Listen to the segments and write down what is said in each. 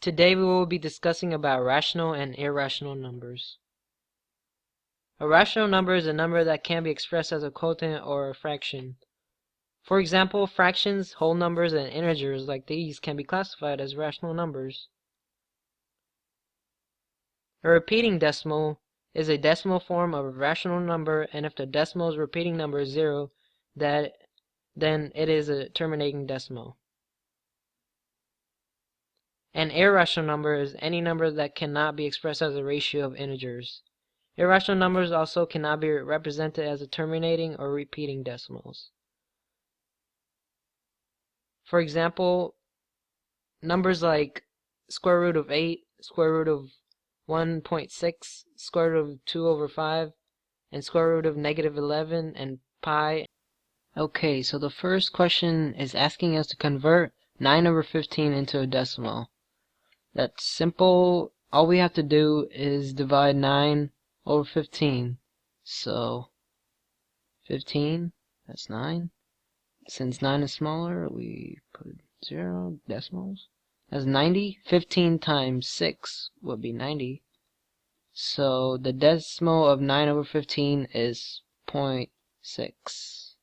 Today we will be discussing about rational and irrational numbers. A rational number is a number that can be expressed as a quotient or a fraction. For example, fractions, whole numbers, and integers like these can be classified as rational numbers. A repeating decimal is a decimal form of a rational number, and if the decimal's repeating number is 0, then it is a terminating decimal. An irrational number is any number that cannot be expressed as a ratio of integers. Irrational numbers also cannot be represented as a terminating or repeating decimals. For example, numbers like square root of 8, square root of 1.6, square root of 2 over 5, and square root of -11, and pi. Okay, so the first question is asking us to convert 9 over 15 into a decimal. That's simple. All we have to do is divide 9 over 15. So 15, that's 9. Since 9 is smaller, we put 0 decimals. That's 90. 15 times 6 would be 90. So the decimal of 9 over 15 is 0.6.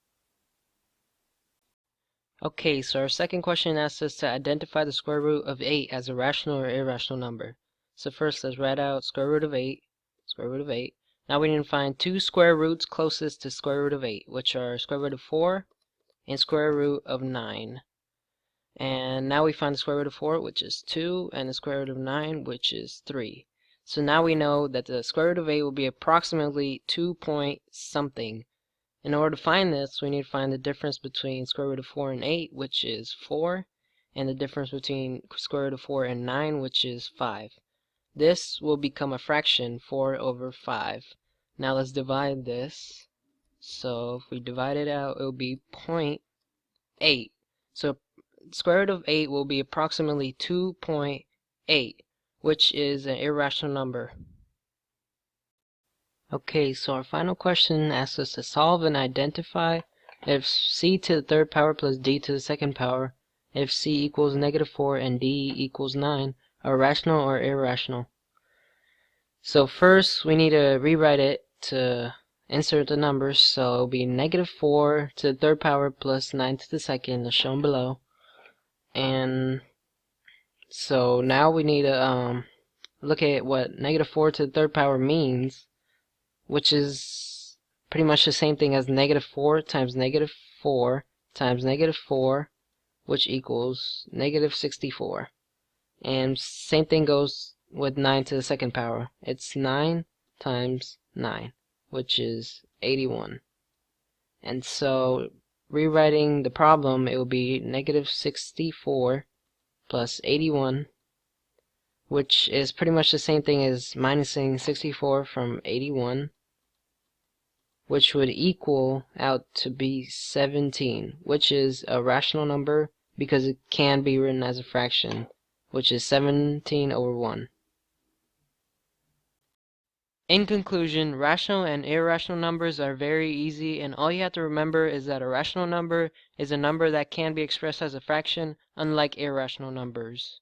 Okay, so our second question asks us to identify the square root of 8 as a rational or irrational number. So first let's write out square root of 8, square root of 8. Now we need to find two square roots closest to square root of 8, which are square root of 4 and square root of 9. And now we find the square root of 4, which is 2, and the square root of 9, which is 3. So now we know that the square root of 8 will be approximately 2 point something. In order to find this, we need to find the difference between square root of 4 and 8, which is 4, and the difference between square root of 4 and 9, which is 5. This will become a fraction, 4 over 5. Now let's divide this. So if we divide it out, it will be 0.8. So square root of 8 will be approximately 2.8, which is an irrational number. Okay, so our final question asks us to solve and identify if c to the third power plus d to the second power, if c equals -4 and d equals 9, are rational or irrational. So first we need to rewrite it to insert the numbers, so it'll be -4 to the third power plus 9 to the second, as shown below. And so now we need to look at what -4 to the third power means, which is pretty much the same thing as -4 times -4 times -4, which equals -64. And same thing goes with 9 to the second power. It's 9 times 9, which is 81. And so rewriting the problem, it will be -64 plus 81, which is pretty much the same thing as minusing 64 from 81, which would equal out to be 17, which is a rational number because it can be written as a fraction, which is 17 over 1. In conclusion, rational and irrational numbers are very easy, and all you have to remember is that a rational number is a number that can be expressed as a fraction, unlike irrational numbers.